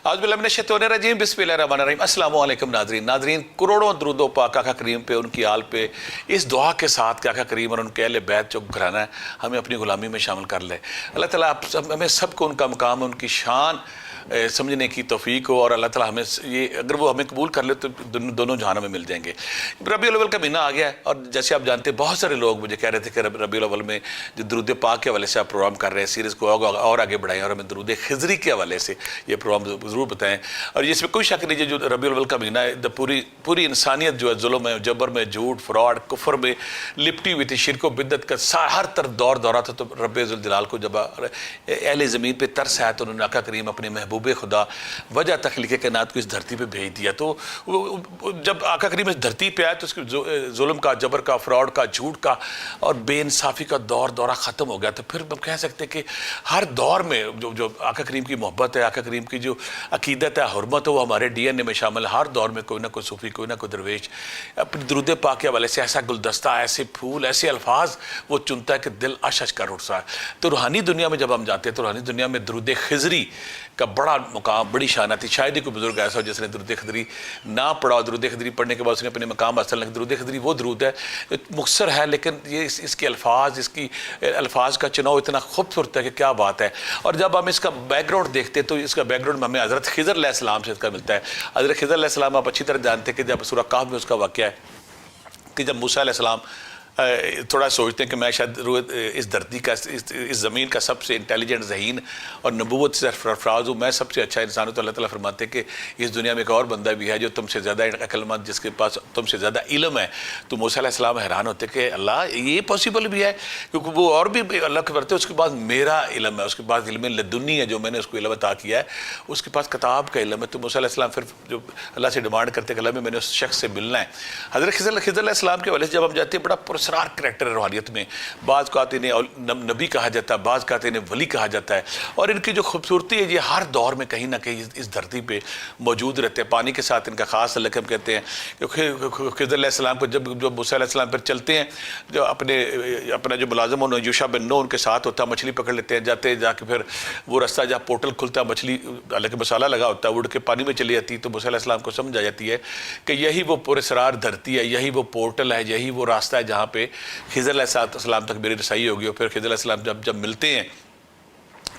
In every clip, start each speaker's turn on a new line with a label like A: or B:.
A: اعوذ باللہ من الشیطان الرجیم بسم اللہ الرحمن الرحیم السلام علیکم ناظرین کروڑوں درود و پاک آقا کریم پہ، ان کی آل پہ، اس دعا کے ساتھ کہ آقا کریم اور ان کے اہل بیت جو گھرانہ ہے ہمیں اپنی غلامی میں شامل کر لے۔ اللہ تعالیٰ ہمیں سب کو ان کا مقام، ان کی شان سمجھنے کی توفیق ہو، اور اللہ تعالیٰ ہمیں یہ اگر وہ ہمیں قبول کر لے تو دونوں جہانوں میں مل جائیں گے۔ ربیع الاول کا مہینہ آ گیا ہے، اور جیسے آپ جانتے ہیں بہت سارے لوگ مجھے کہہ رہے تھے کہ ربیع الاول میں جو درود پاک کے حوالے سے آپ پروگرام کر رہے ہیں، سیریز کو اور آگے بڑھائیں اور ہمیں درود خضری کے حوالے سے یہ پروگرام ضرور بتائیں۔ اور اس میں کوئی شک نہیں جو ربیع الاول کا مہینہ ہے، پوری انسانیت جو ہے ظلم میں، جبر میں، جھوٹ، فراڈ، کفر میں لپٹی ہوئی تھی، شرک و بدعت کا ہر طرف دورہ تھا۔ تو رب ذوالجلال کو جب اہل زمین پہ ترس آیا تو انہوں نے آقا کریم اپنے محبوب خدا وجہ تخلیق کائنات کو اس دھرتی پہ بھیج دیا۔ تو جب آقا کریم اس دھرتی پہ آئے تو اس کے ظلم کا، جبر کا، فراڈ کا، جھوٹ کا اور بے انصافی کا دورہ ختم ہو گیا۔ تو پھر ہم کہہ سکتے ہیں کہ ہر دور میں جو آقا کریم کی محبت ہے، آقا کریم کی جو عقیدت ہے، حرمت ہے، وہ ہمارے ڈی این اے میں شامل ہے۔ ہر دور میں کوئی نہ کوئی صوفی، کوئی نہ کوئی درویش اپنی درود پاک کے حوالے سے ایسا گلدستہ، ایسے پھول، ایسے الفاظ وہ چنتا ہے کہ دل اشش کر اٹھتا ہے۔ تو روحانی دنیا میں جب ہم جاتے ہیں تو روحانی دنیا میں درود خضری کا بڑا مقام، بڑی شان آتی۔ شاید ہی کوئی بزرگ ایسا ہو جس نے درود خضری نہ پڑھا، درود خضری پڑھنے کے بعد اس نے اپنے مقام حاصل نہیں۔ درود خضری وہ درود ہے، مختصر ہے لیکن یہ اس کے الفاظ کا چناؤ اتنا خوبصورت ہے کہ کیا بات ہے۔ اور جب ہم اس کا بیک گراؤنڈ دیکھتے ہیں تو اس کا بیک گراؤنڈ ہمیں حضرت خضر علیہ السلام سے اس کا ملتا ہے۔ حضرت خضر علیہ السلام آپ اچھی طرح جانتے ہیں کہ جب سورہ کہف میں اس کا واقعہ ہے کہ جب موسیٰ علیہ السلام تھوڑا سوچتے ہیں کہ میں شاید اس دھرتی کا، اس زمین کا سب سے انٹیلیجنٹ، ذہین اور نبوت سے سرفراز ہوں، میں سب سے اچھا انسان ہوں۔ تو اللہ تعالیٰ فرماتے ہیں کہ اس دنیا میں ایک اور بندہ بھی ہے جو تم سے زیادہ عقل مند، جس کے پاس تم سے زیادہ علم ہے۔ تو موسیٰ علیہ السلام حیران ہوتے کہ اللہ یہ پاسبل بھی ہے، کیونکہ وہ اور بھی اللہ کے ورتے اس کے پاس میرا علم ہے، اس کے پاس علم لدنی ہے جو میں نے اس کو علم عطا کیا ہے، اس کے پاس کتاب کا علم ہے۔ تو موسیٰ علیہ السلام پھر جو اللہ سے ڈیمانڈ کرتے کہ اللہ میں نے اس شخص سے ملنا ہے۔ حضرت خضر علیہ السلام کے حوالے سے جب ہم جاتے ہیں بڑا پرسرار کریکٹر ہے روحانیت میں۔ بعض کو آتے انہیں نبی کہا جاتا ہے، بعض کہتے انہیں ولی کہا جاتا ہے، اور ان کی جو خوبصورتی ہے یہ ہر دور میں کہیں نہ کہیں اس دھرتی پہ موجود رہتے ہیں۔ پانی کے ساتھ ان کا خاص لقب کہتے ہیں کہ خضر علیہ السلام کو جب موسیٰ علیہ السلام پھر چلتے ہیں، جو اپنا جو ملازم انہوں یوشع بن نون ان کے ساتھ ہوتا ہے، مچھلی پکڑ لیتے ہیں، جا کے پھر وہ رستہ جہاں پورٹل کھلتا ہے، مچھلی حالانکہ مسالہ لگا ہوتا ہے اڑ کے پانی میں چلی جاتی ہے۔ تو موسیٰ علیہ السلام کو سمجھ آ جاتی ہے کہ یہی وہ پراسرار دھرتی ہے، یہی وہ پورٹل ہے، یہی وہ راستہ ہے جہاں پہ خضر علیہ السلام تک میری رسائی ہوگی۔ اور پھر خضر علیہ السلام جب ملتے ہیں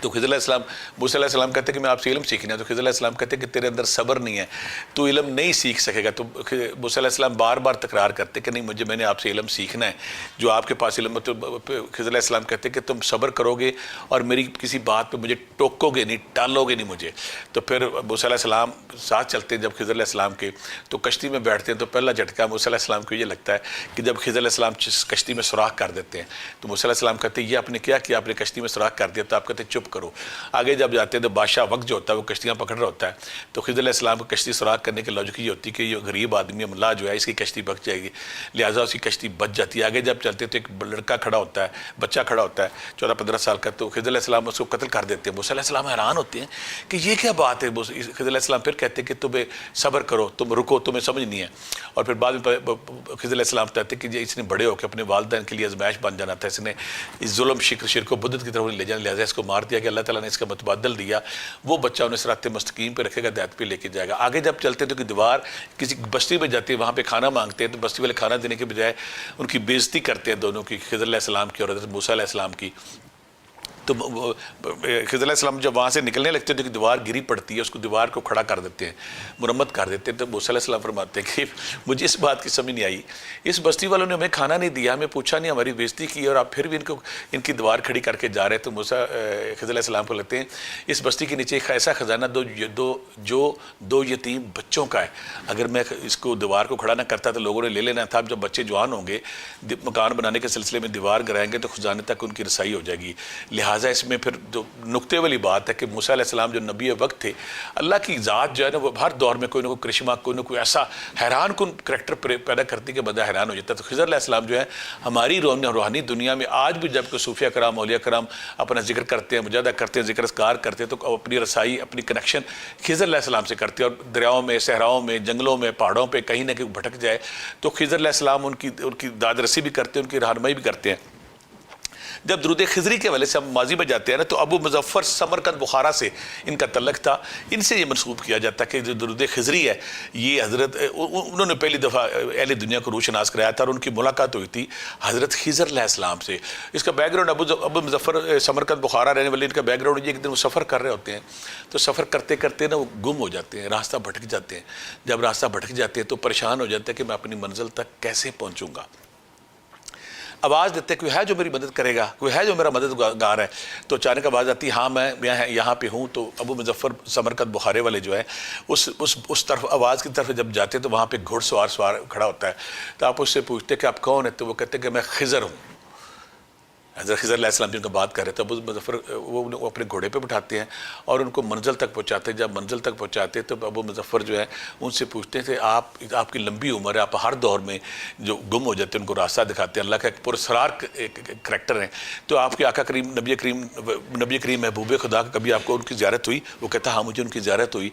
A: تو خضر علیہ السلام، موسیٰ علیہ السلام کہتے ہیں کہ میں آپ سے علم سیکھنا ہے۔ تو خضر علیہ السلام کہتے ہیں کہ تیرے اندر صبر نہیں ہے، تو علم نہیں سیکھ سکے گا۔ تو موسیٰ علیہ السلام بار بار تکرار کرتے کہ نہیں میں نے آپ سے علم سیکھنا ہے جو آپ کے پاس علم ہے۔ تو خضر علیہ السلام کہتے ہیں کہ تم صبر کرو گے اور میری کسی بات پہ مجھے ٹوکو گے نہیں، ٹالو گے نہیں مجھے۔ تو پھر موسیٰ علیہ السلام ساتھ چلتے ہیں جب خضر علیہ السلام کے، تو کشتی میں بیٹھتے ہیں تو پہلا جھٹکا موسیٰ علیہ السلام کو یہ لگتا ہے کہ جب خضر علیہ السلام کشتی میں سوراخ کر دیتے ہیں تو موسیٰ علیہ السلام کہتے ہیں یہ آپ نے کیا کیا، آپ نے کشتی میں سوراخ کر دیا۔ تو آپ کہتے ہیں چپ کرو۔ آگے جب جاتے ہیں تو بادشاہ وقت جو ہوتا ہے وہ کشتیاں پکڑ رہا ہوتا ہے، تو خضر علیہ السلام کو کشتی سوراخ کرنے کی لاجک یہ ہوتی ہے کہ یہ غریب آدمی ملا جو ہے اس کی کشتی بچ جائے گی، لہٰذا اس کی کشتی بچ جاتی ہے۔ آگے جب چلتے ہیں تو ایک لڑکا کھڑا ہوتا ہے، بچہ کھڑا ہوتا ہے 14-15 سال کا، تو خضر علیہ السلام اس کو قتل کر دیتے ہیں۔ موسیٰ علیہ السلام حیران ہوتے ہیں کہ یہ کیا بات ہے۔ خضر علیہ السلام پھر کہتے ہیں کہ تمہیں صبر کرو، تم رکو، تمہیں سمجھ نہیں ہے۔ اور پھر بعد میں خضر علیہ السلام کہتے ہیں کہ اس نے بڑے ہو کے اپنے والدین کے لیے آزمائش بن جانا تھا، اس نے اس ظلم، شرک و بدعت کی طرف لے جانا، لہٰذا اس کو مار دیا کہ اللہ تعالیٰ نے اس کا متبادل دیا، وہ بچہ انہیں صراط مستقیم پہ رکھے گا، ہدایت پہ لے کے جائے گا۔ آگے جب چلتے ہیں تو کہ دیوار کسی بستی میں جاتے ہیں، وہاں پہ کھانا مانگتے ہیں، تو بستی والے کھانا دینے کے بجائے ان کی بےعزتی کرتے ہیں دونوں کی، خضر علیہ السلام کی اور حضرت موسیٰ علیہ السلام کی۔ تو خضر علیہ السلام جب وہاں سے نکلنے لگتے ہیں تو دیوار گری پڑتی ہے، اس کو دیوار کو کھڑا کر دیتے ہیں، مرمت کر دیتے ہیں۔ تو موسیٰ علیہ السلام فرماتے ہیں کہ مجھے اس بات کی سمجھ نہیں آئی، اس بستی والوں نے ہمیں کھانا نہیں دیا، ہمیں پوچھا نہیں، ہماری بےزتی کی، اور آپ پھر بھی ان کی دیوار کھڑی کر کے جا رہے ہیں۔ تو خضر علیہ السلام کو لگتے ہیں اس بستی کے نیچے ایک ایسا خزانہ جو دو یتیم بچوں کا ہے، اگر میں اس کو دیوار کو کھڑا نہ کرتا تو لوگوں نے لے لینا تھا، جب بچے جوان ہوں گے مکان بنانے کے سلسلے میں دیوار گرائیں گے تو خزانے تک ان کی رسائی ہو جائے گی۔ لہٰذا اس میں پھر جو نقطے والی بات ہے کہ موسیٰ علیہ السلام جو نبی وقت تھے، اللہ کی ذات جو ہے نا وہ ہر دور میں کوئی نہ کوئی کرشمہ، کوئی نہ کوئی ایسا حیران کن کریکٹر پیدا کرتی کہ بندہ حیران ہو جاتا ہے۔ تو خضر علیہ السلام جو ہے ہماری روحانی دنیا میں آج بھی جب کوئی صوفیہ کرام، اولیاء کرام اپنا ذکر کرتے ہیں، مجاہدہ کرتے ہیں، ذکر اذکار کرتے ہیں، تو اپنی رسائی، اپنی کنیکشن خضر علیہ السلام سے کرتے ہیں۔ اور دریاؤں میں، صحراؤں میں، جنگلوں میں، پہاڑوں پہ کہیں نہ کہیں بھٹک جائے تو خضر علیہ السلام ان کی داد رسی بھی کرتے ہیں، ان کی رہنمائی بھی کرتے ہیں۔ جب درود خضری کے حوالے سے ہم ماضی میں جاتے ہیں نا تو ابو مظفر سمرقند بخارا سے ان کا تعلق تھا. ان سے یہ منسوب کیا جاتا ہے کہ جو درود خضری ہے یہ حضرت انہوں نے پہلی دفعہ اہل دنیا کو روشناس کرایا تھا اور ان کی ملاقات ہوئی تھی حضرت خضر علیہ السلام سے. اس کا بیک گراؤنڈ ابو مظفر سمرقند بخارا رہنے والے ان کا بیک گراؤنڈ یہ ایک دن وہ سفر کر رہے ہوتے ہیں تو سفر کرتے کرتے نا وہ گم ہو جاتے ہیں, راستہ بھٹک جاتے ہیں. جب راستہ بھٹک جاتے ہیں تو پریشان ہو جاتے ہیں کہ میں اپنی منزل تک کیسے پہنچوں گا. آواز دیتے ہیں کوئی ہے جو میری مدد کرے گا, کوئی ہے جو میرا مددگار ہے. تو اچانک آواز آتی ہے ہاں میں یہاں پہ ہوں. تو ابو مظفر سمرقند بخارے والے جو ہیں اس طرف آواز کی طرف جب جاتے ہیں تو وہاں پہ گھڑ سوار کھڑا ہوتا ہے. تو آپ اس سے پوچھتے ہیں کہ آپ کون ہیں؟ تو وہ کہتے ہیں کہ میں خضر ہوں. حضرت خضر علیہ السلام جن کا بات کر رہے تھے ابو مظفر وہ اپنے گھوڑے پہ بٹھاتے ہیں اور ان کو منزل تک پہنچاتے ہیں. جب منزل تک پہنچاتے ہیں تو ابو مظفر جو ہے ان سے پوچھتے ہیں کہ آپ کی لمبی عمر ہے, آپ ہر دور میں جو گم ہو جاتے ہیں ان کو راستہ دکھاتے ہیں, اللہ کا ایک پراسرار کریکٹر ہیں. تو آپ کے آقا کریم نبی کریم محبوب خدا کبھی آپ کو ان کی زیارت ہوئی؟ وہ کہتا ہاں مجھے ان کی زیارت ہوئی.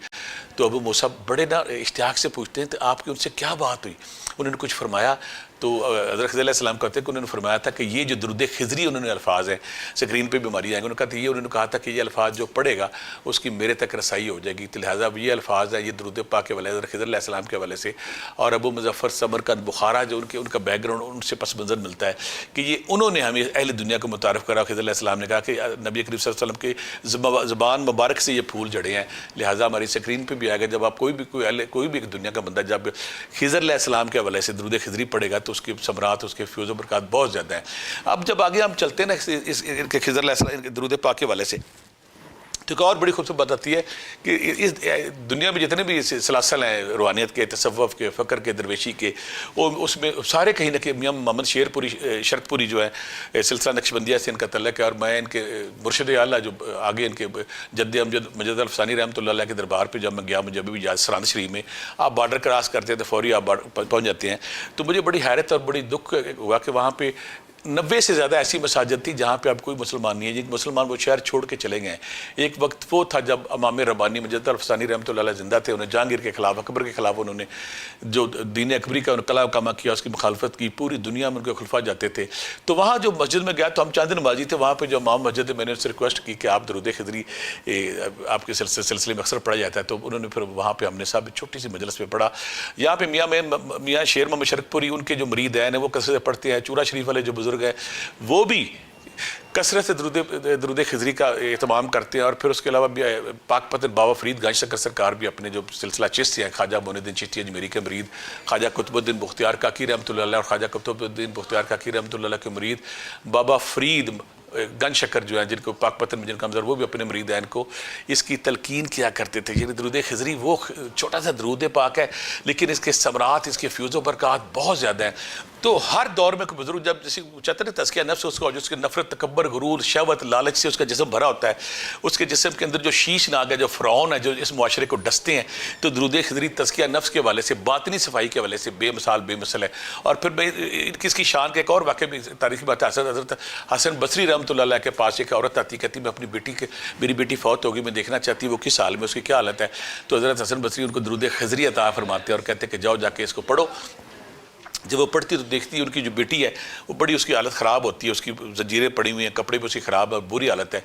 A: تو ابو موسیٰ بڑے اشتیاق سے پوچھتے ہیں تو آپ کی ان سے کیا بات ہوئی؟ انہوں نے کچھ فرمایا. تو حضرت خضر علیہ السلام کہتے ہیں کہ انہوں نے فرمایا تھا کہ یہ جو درود خضری انہوں نے الفاظ ہیں سکرین پہ بھی ہماری آئیں گے, انہوں نے کہا تھا کہ یہ الفاظ جو پڑھے گا اس کی میرے تک رسائی ہو جائے گی. تو لہٰذا یہ الفاظ ہیں یہ درود پاک کے حوالے حضرت خضر علیہ السلام کے حوالے سے. اور ابو مظفر سمرقند بخارا جو ان کا بیک گراؤنڈ ان سے پس منظر ملتا ہے کہ یہ انہوں نے ہمیں اہل دنیا کو متعارف کرا. خضر علیہ السلام نے کہا کہ نبی کریم صلی اللہ علیہ وسلم کے زبان مبارک سے یہ پھول جڑے ہیں, لہٰذا ہماری سکرین پہ بھی آئے گا. جب آپ کوئی بھی ایک دنیا کا بندہ جب خضر علیہ السلام کے حوالے سے درود خضری پڑھے گا تو اس کی ثمرات اس کے فیوز و برکات بہت زیادہ ہیں. اب جب آگے ہم چلتے ہیں نا ان کے خضر علیہ السلام کے درود پاک کے حوالے سے تو ایک اور بڑی خوبصورت بات آتی ہے کہ اس دنیا میں جتنے بھی سلاسل ہیں روحانیت کے, تصوف کے, فقر کے, درویشی کے, اس میں سارے کہیں نہ کہ میاں محمد شرک پوری جو ہے سلسلہ نقشبندیہ سے ان کا تعلق ہے. اور میں ان کے مرشد اعلیٰ جو آگے ان کے جد امجد مجد الفسانی رحمۃ اللہ علیہ کے دربار پہ جب میں گیا, مجھے ابھی بھی یاد سرحد شریف میں آپ بارڈر کراس کرتے ہیں تو فوری آپ پہنچ جاتے ہیں. تو مجھے بڑی حیرت اور بڑی دکھ ہوا کہ وہاں پہ 90 سے زیادہ ایسی مساجد تھی جہاں پہ اب کوئی مسلمان نہیں ہے. جن مسلمان وہ شہر چھوڑ کے چلے گئے. ایک وقت وہ تھا جب امام ربانی مجد الفسانی رحمۃ اللہ علیہ زندہ تھے. انہیں جہانگیر کے خلاف, اکبر کے خلاف انہوں نے جو دین اکبری کا کلام کامہ کیا, اس کی مخالفت کی. پوری دنیا میں ان کے خلفاء جاتے تھے. تو وہاں جو مسجد میں گیا تو ہم چاند نمازی تھے وہاں پہ جو امام مسجد میں نے ان سے ریکویسٹ کی کہ آپ درود خضری آپ کے سلسلے میں اکثر پڑھا جاتا ہے. تو انہوں نے پھر وہاں پہ ہم نے صاحب چھوٹی سی مجلس میں پڑھا. یہاں پہ میاں شیر محمد شرک پوری ان کے جو مرید ہیں وہ کثرت سے پڑھتے ہیں. چورا شریف والے جو بزرگ ہیں وہ بھی کثرت سے درود خضری کا اہتمام کرتے ہیں. اور پھر اس کے علاوہ بھی پاک پتن بابا فرید گنج شکر سرکار بھی اپنے جو سلسلہ چشتی ہیں, خواجہ معین الدین چشتی اجمیری کے مرید, خواجہ قطب الدین بختیار کاکی رحمۃ اللہ علیہ اور خواجہ قطب الدین بختیار کاکی رحمۃ اللہ علیہ کے مرید بابا فرید گنج شکر جو ہیں جن کو پاک پتن میں جن کا مظہر وہ بھی اپنے مرید ہیں, ان کو اس کی تلقین کیا کرتے تھے. یعنی درود خضری وہ چھوٹا سا درود پاک ہے لیکن اس کے ثمرات, اس کے فیوز و برکات بہت زیادہ ہیں. تو ہر دور میں کوئی بزرگ جب جیسے چاہتے ہیں تزکیہ نفس اس کو, جس کے نفرت, تکبر, غرور, شہوت, لالچ سے اس کا جسم بھرا ہوتا ہے, اس کے جسم کے اندر جو شیش ناگ ہے, جو فرعون ہے, جو اس معاشرے کو ڈستے ہیں, تو درود خضری تزکیہ نفس کے حوالے سے, باطنی صفائی کے حوالے سے بے مثال بے مثل ہے. اور پھر کس کی شان کا ایک اور واقعہ بھی تاریخی بات ہے. حضرت حسن بصری رحمۃ اللہ علیہ کے پاس ایک عورت آتی کہتی میں اپنی میری بیٹی فوت ہوگی, میں دیکھنا چاہتی وہ کس حال میں, اس کی کیا حالت ہے. تو حضرت حسن بصری ان کو درود خضری عطا فرماتے ہیں اور کہتے ہیں کہ جاؤ جا کے اس کو پڑھو. جب وہ پڑھتی تو دیکھتی ہے ان کی جو بیٹی ہے وہ بڑی اس کی حالت خراب ہوتی ہے, اس کی زنجیریں پڑی ہوئی ہیں, کپڑے بھی اس کی خراب ہے, بری حالت ہے,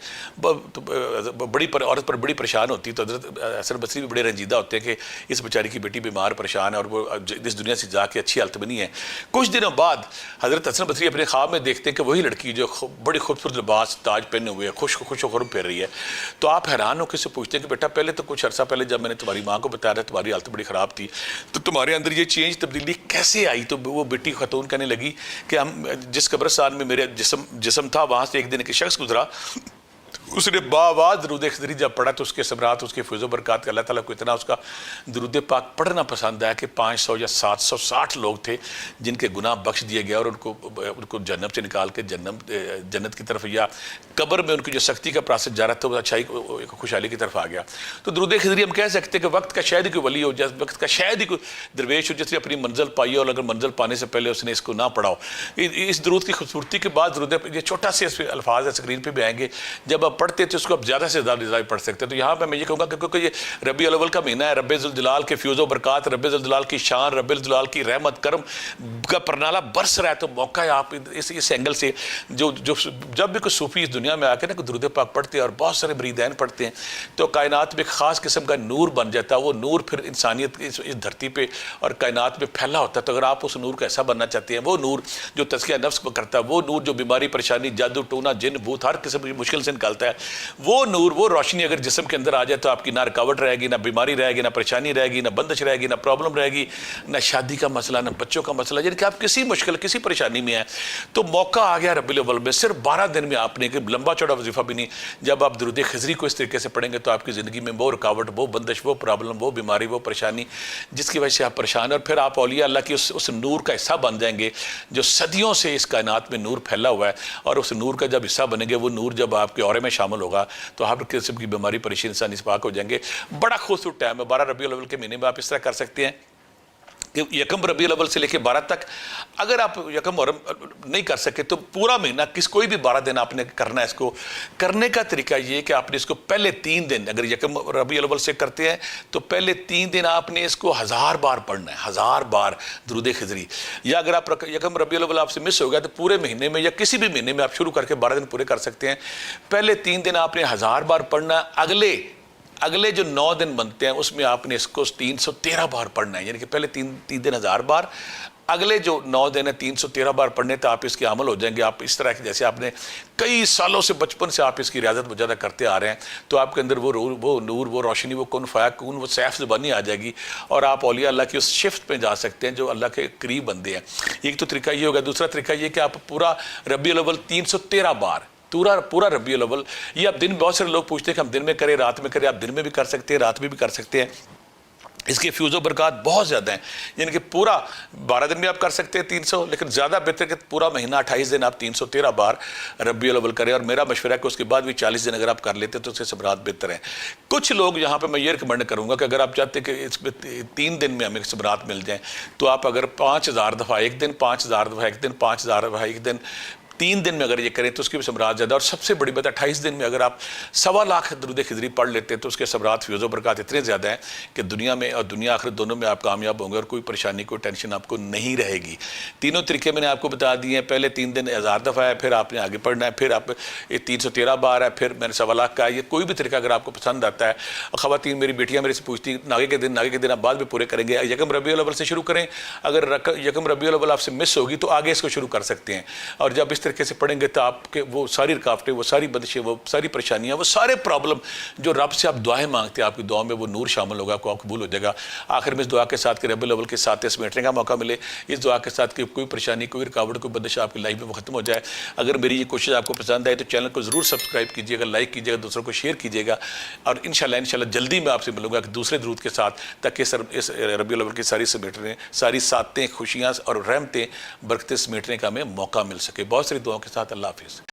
A: عورت پر بڑی پریشان ہوتی ہے. تو حضرت حسن بصری بھی بڑے رنجیدہ ہوتے ہیں کہ اس بیچاری کی بیٹی بیمار پریشان ہے اور وہ اس دنیا سے جا کے اچھی حالت بنی ہے. کچھ دنوں بعد حضرت حسن بصری اپنے خواب میں دیکھتے ہیں کہ وہی لڑکی جو بڑی خوبصورت لباس تاج پہنے ہوئے خوش و خرم پھیر رہی ہے. تو آپ حیران ہو کے سے پوچھتے ہیں کہ بیٹا پہلے تو کچھ عرصہ پہلے جب میں نے تمہاری ماں کو بتایا تھا تمہاری حالت بڑی خراب تھی, تو تمہارے اندر یہ چینج تبدیلی کیسے آئی؟ تو وہ بیٹی خاتون کہنے لگی کہ ہم جس قبرستان میں میرے جسم تھا وہاں سے ایک دن ایک شخص گزرا, اس نے باواز درود خضری جب پڑھا تو اس کے ثمرات, اس کے فیض و برکات کا اللہ تعالیٰ کو اتنا اس کا درود پاک پڑھنا پسند آیا کہ 500 یا 760 لوگ تھے جن کے گناہ بخش دیے گئے اور ان کو جہنم سے نکال کے جنت کی طرف, یا قبر میں ان کی جو سختی کا پروسیس جا رہا تھا وہ اچھائی خوشحالی کی طرف آ گیا. تو درود خضری ہم کہہ سکتے ہیں کہ وقت کا شاید ہی کوئی ولی ہو, وقت کا شاید ہی کوئی درویش ہو جس نے اپنی منزل پائی ہو, اور اگر منزل پانے سے پہلے اس نے اس کو نہ پڑھا ہو. اس درود کی خوبصورتی کے بعد درود, یہ چھوٹا سے الفاظ ہے, اسکرین پہ بھی آئیں گے, جب آپ پڑھتے تھے اس کو اب زیادہ سے زیادہ پڑھ سکتے ہیں. تو یہاں پہ میں یہ کہوں گا کہ کیونکہ یہ ربیع الاول کا مہینہ ہے, رب ذوالجلال کے فیوز و برکات, رب ذوالجلال کی شان, رب ذوالجلال کی رحمت کرم کا پرنالہ برس رہا ہے, تو موقع ہے آپ اس اینگل سے جب بھی کوئی صوفی اس دنیا میں آ کے نا درود پاک پڑھتے ہیں اور بہت سارے مریدین پڑھتے ہیں تو کائنات میں ایک خاص قسم کا نور بن جاتا ہے. وہ نور پھر انسانیت اس دھرتی پہ اور کائنات میں پھیلا ہوتا ہے. تو اگر آپ اس نور کا ایسا بننا چاہتے ہیں, وہ نور جو تزکیہ نفس کو کرتا ہے, وہ نور جو بیماری پریشانی جادو ٹونا جن بھوت ہر قسم کی مشکل سے نکالتا ہے, وہ نور وہ روشنی اگر جسم کے اندر آ جائے تو آپ کی نہ رکاوٹ رہے گی, نہ بیماری رہے گی, نہ پریشانی رہے گی, نہ بندش رہے گی, نہ پرابلم رہے گی, نہ شادی کا مسئلہ, نہ بچوں کا مسئلہ. یعنی کہ آپ کسی مشکل کسی پریشانی میں ہیں تو موقع آ گیا ربیع الاول میں. صرف 12 دن میں آپ نے, کہ لمبا چوڑا وظیفہ بھی نہیں, جب آپ درود خضری کو اس طریقے سے پڑھیں گے تو آپ کی زندگی میں وہ رکاوٹ, وہ بندش, وہ پرابلم, وہ بیماری, وہ پریشانی جس کی وجہ سے آپ پریشان ہیں, اور پھر آپ اولیاء اللہ کی اس نور کا حصہ بن جائیں گے جو صدیوں سے اس کائنات میں نور پھیلا ہوا ہے. اور اس نور کا جب حصہ بنیں گے, وہ نور جب آپ کے اورے میں شامل ہوگا تو ہر قسم کی بیماری پریشانی انسان اس پاک ہو جائیں گے. بڑا خوبصورت ٹائم ہے 12 ربیع الاول کے مہینے میں. آپ اس طرح کر سکتے ہیں کہ یکم ربیع الاول سے لے کے 12 تک, اگر آپ یکم محرم نہیں کر سکے تو پورا مہینہ کوئی بھی 12 دن آپ نے کرنا ہے. اس کو کرنے کا طریقہ یہ ہے کہ آپ نے اس کو پہلے 3 دن, اگر یکم ربیع الاول سے کرتے ہیں تو پہلے 3 دن آپ نے اس کو 1000 بار پڑھنا ہے, 1000 بار درود خضری. یا اگر آپ یکم ربیع الاول آپ سے مس ہو گیا تو پورے مہینے میں یا کسی بھی مہینے میں آپ شروع کر کے 12 دن پورے کر سکتے ہیں. پہلے 3 دن آپ نے 1000 بار پڑھنا ہے. اگلے جو 9 دن بنتے ہیں اس میں آپ نے اس کو 313 بار پڑھنا ہے. یعنی کہ پہلے 3 دن 1000 بار, اگلے جو 9 دن ہیں 313 بار پڑھنے تو آپ اس کے عمل ہو جائیں گے. آپ اس طرح کہ جیسے آپ نے کئی سالوں سے بچپن سے آپ اس کی ریاضت مجاہدہ کرتے آ رہے ہیں تو آپ کے اندر وہ نور, وہ روشنی, وہ کن فیکون, وہ سیف زبانی آ جائے گی اور آپ اولیاء اللہ کی اس شفت پہ جا سکتے ہیں جو اللہ کے قریب بندے ہیں. ایک تو طریقہ یہ ہوگا. دوسرا طریقہ یہ کہ آپ پورا ربیع الاول 313 بار پورا ربیع الاول, یہ اب دن بہت سارے لوگ پوچھتے ہیں کہ ہم دن میں کریں رات میں کریں. آپ دن میں بھی کر سکتے ہیں, رات میں بھی کر سکتے ہیں. اس کے فیوز و برکات بہت زیادہ ہیں. یعنی کہ پورا 12 دن میں آپ کر سکتے ہیں 300, لیکن زیادہ بہتر کہ پورا مہینہ 28 دن آپ 313 بار ربیع الاول کریں. اور میرا مشورہ ہے کہ اس کے بعد بھی 40 دن اگر آپ کر لیتے تو اس کے ثمرات بہتر ہیں. کچھ لوگ یہاں پہ میں یہ ریکمینڈ کروں گا کہ اگر آپ چاہتے ہیں کہ اس میں 3 دن میں ہمیں ثمرات مل جائیں تو آپ اگر 5000 دفعہ ایک دن, 5000 دفعہ ایک دن, 5000 دفعہ ایک دن, 3 دن میں اگر یہ کریں تو اس کی بھی ثمرات زیادہ. اور سب سے بڑی بات 28 دن میں اگر آپ 1.25 لاکھ درود خضری پڑھ لیتے ہیں تو اس کے ثمرات فیوز و برکات اتنے زیادہ ہیں کہ دنیا میں اور دنیا آخرت دونوں میں آپ کامیاب ہوں گے اور کوئی پریشانی کوئی ٹینشن آپ کو نہیں رہے گی. تینوں طریقے میں نے آپ کو بتا دیے ہیں. پہلے 3 دن 1000 دفعہ ہے, پھر آپ نے آگے پڑھنا ہے, پھر آپ 313 بار ہے, پھر میں نے 1.25 لاکھ کا ہے. یہ کوئی بھی طریقہ اگر آپ کو پسند آتا ہے. خواتین میری بیٹیاں میرے سے پوچھتی ہیں ناگے کے دن آپ بعد میں پورے کریں گے. یکم ربیع الاول سے شروع کریں. اگر یکم ربیع الاول آپ سے مس ہوگی تو آگے اس کو شروع کر سکتے ہیں. اور جب اس طریقے سے پڑھیں گے تو آپ کے وہ ساری رکاوٹیں, وہ ساری بندشیں, وہ ساری پریشانیاں, وہ سارے پرابلم جو رب سے آپ دعائیں مانگتے ہیں آپ کی دعاؤں میں وہ نور شامل ہوگا, آپ کو قبول ہو جائے گا. آخر میں اس دعا کے ساتھ کہ ربیع الاول کے ساتھ سمیٹنے کا موقع ملے. اس دعا کے ساتھ کہ کوئی پریشانی, کوئی رکاوٹ, کوئی بندش آپ کی لائف میں وہ ختم ہو جائے. اگر میری یہ کوشش آپ کو پسند آئے تو چینل کو ضرور سبسکرائب کیجیے گا, لائک کیجیے گا, دوسروں کو شیئر کیجیے گا. اور انشاءاللہ جلدی میں آپ سے ملوں گا کہ دوسرے درود کے ساتھ, تاکہ اس ربیع الاول کی ساری سمیٹنے, ساری سعادتیں, خوشیاں اور رحمتیں, برکتیں سمیٹنے کا ہمیں موقع مل سکے. بہت ساری دعاؤں کے ساتھ اللہ حافظ.